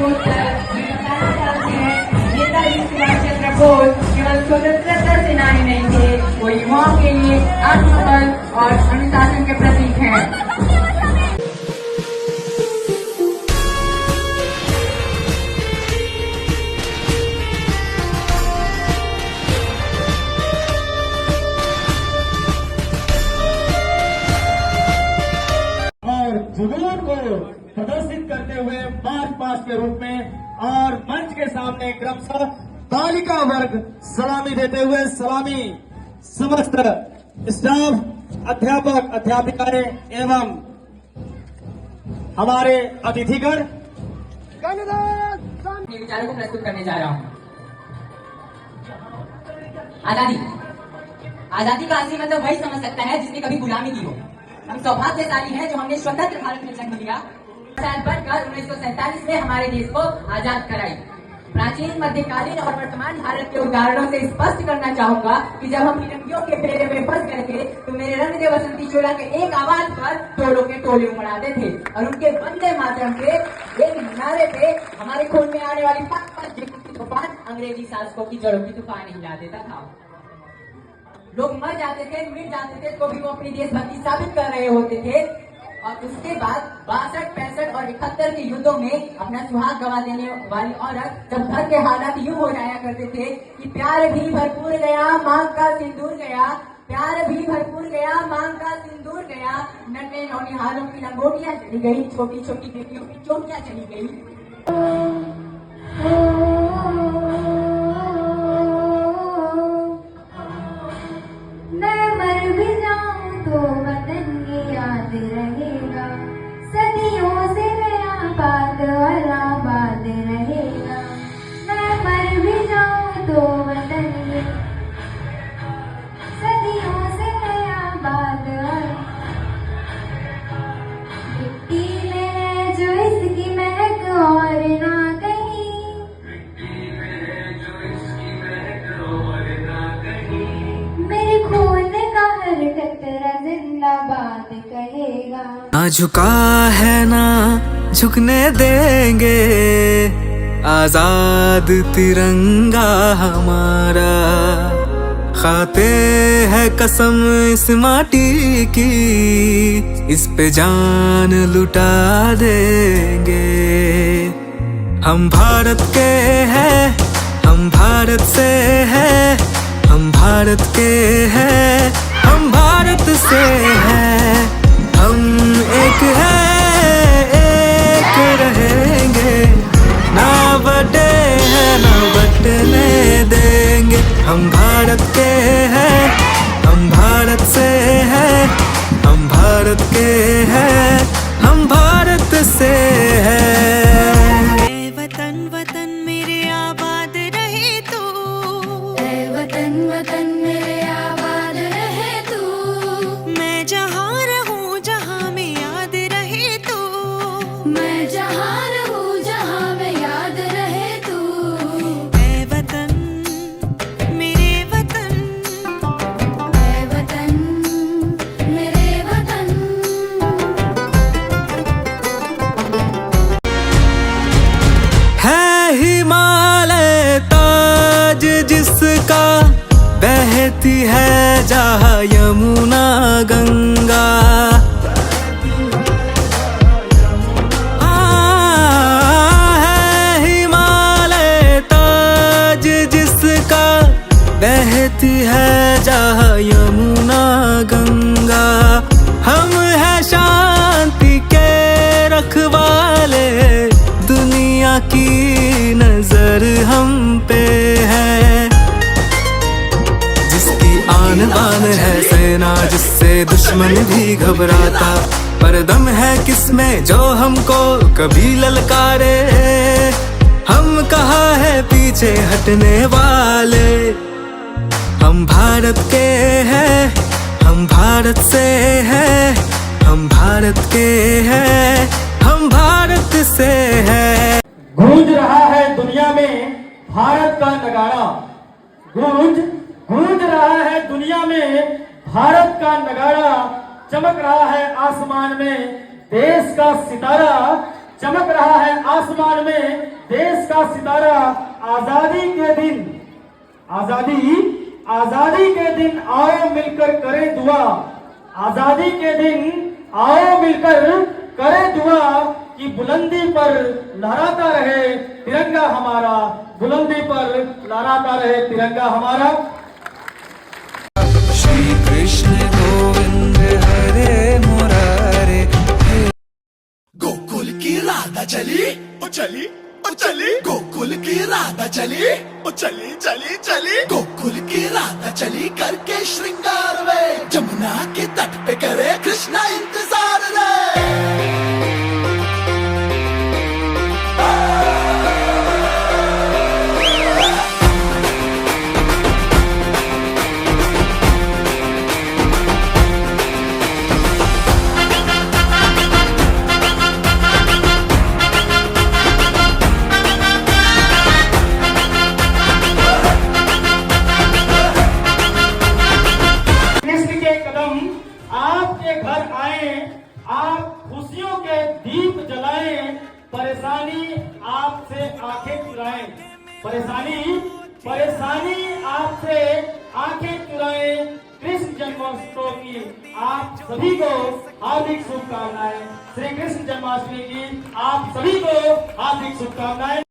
बोलकर 47 साल से हैं। नेताजी सुभाष चंद्र बोस केवल स्वतंत्रता सेनानी नहीं थे, वो युवाओं के लिए आत्मबल और अनुशासन के प्रतीक हैं। जुनून को प्रदर्शित करते हुए मार्च पास्ट के रूप में और मंच के सामने क्रमशः बालिका वर्ग सलामी देते हुए सलामी समस्त स्टाफ, अध्यापक, अध्यापिकाएं एवं हमारे अतिथिगण अपने विचारों को प्रस्तुत करने जा रहा हूँ। आजादी आजादी का असली मतलब वही समझ सकता है जिसने कभी गुलामी की हो। हम सौभाग्यशाली हैं जो हमने स्वतंत्र भारत में जन्म लिया। साल बढ़कर 1947 में हमारे देश को आजाद कराई। प्राचीन, मध्यकालीन और वर्तमान भारत के उदाहरणों से स्पष्ट करना चाहूंगा कि जब हम फिरंगियों के फेरे में फंस गए थे तो मेरे रंग दे बसंती चोला के एक आवाज पर टोलों के टोले उमड़ाते थे और उनके वंदे मातरम के एक नारे पे हमारे खून में आने वाली तूफान अंग्रेजी शासकों की जड़ों की तूफान हिला देता था। लोग मर जाते थे, मिट जाते थे तो भी वो अपनी देशभक्ति साबित कर रहे होते थे। और उसके बाद 62, 65 और 71 के युद्धों में अपना सुहाग गवा देने वाली औरत जब घर के हालात यूं हो जाया करते थे कि प्यार भी भरपूर गया, मांग का सिंदूर गया, प्यार भी भरपूर गया, मांग का सिंदूर गया, नन्हे नौनिहालों की लंगोटियां चली गई, छोटी छोटी बेटियों की चोटियां चली गई। रहेगा सदियों से नया बात और आबाद रहेगा। मैं मर भी जाऊं तो वतन ये सदियों से नया बात और मिट्टी में है जो इसकी महक और ना कहीं, मेरे खून का हर कतरा जिंदाबाद कहेगा। ना झुका है ना झुकने देंगे, आजाद तिरंगा हमारा। खाते है कसम इस माटी की, इस पे जान लुटा देंगे। हम भारत के हैं, हम भारत से हैं, हम भारत के हैं, हम भारत से हैं। हम एक हैं, एक रहेंगे, ना बटे हैं ना बटने देंगे। हम भारत के हैं, हम भारत से हैं, हम भारत के हैं, हम भारत से हैं। ऐ वतन वतन मेरे आबाद रहे तू, ऐ वतन वतन मेरे आबाद रहे तू। मैं जहाँ रहूँ जहाँ में याद रहे तू, मैं जहाँ रहूँ जहाँ में याद रहे तू। ऐ वतन मेरे वतन, ऐ वतन मेरे वतन। है हिमालय ताज जिसका, बहती है जहाँ यमुना गंगा। है हिमालय ताज जिसका, बहती है जहाँ यमुना गंगा। हम है शांति के रखवाले, दुनिया की नजर हम पे है। जिसकी आन बान है सेना, जिससे दुश्मन भी घबराता। पर दम है किसमें जो हमको कभी ललकारे। हम कहाँ है पीछे हटने वाले। हम भारत के हैं, हम भारत से हैं, हम भारत के हैं, हम भारत से हैं। गूंज रहा है दुनिया में भारत का नगाड़ा, गूंज रहा है दुनिया में भारत का नगाड़ा। चमक रहा है आसमान में देश का सितारा, चमक रहा है आसमान में देश का सितारा। आजादी के दिन, आजादी के दिन आओ मिलकर करें दुआ। आजादी के दिन आओ मिलकर करें दुआ कि बुलंदी पर लहराता रहे तिरंगा हमारा, बुलंदी पर लहराता रहे तिरंगा हमारा। श्री कृष्ण गोविंद हरे मुरारे। गोकुल की राधा चली ओ चली ओ चली, गोकुल की राधा चली ओ चली चली चली, गोकुल की राधा चली करके श्रृंगार वे, जमुना के तट पे करे कृष्णा इंतजार रे। आपके घर आए, आप खुशियों के दीप जलाएं, परेशानी आपसे आंखें चुराएं, परेशानी आपसे आंखें चुराएं। कृष्ण जन्मोत्सव की आप सभी को हार्दिक शुभकामनाएं। श्री कृष्ण जन्माष्टमी की आप सभी को हार्दिक शुभकामनाएं।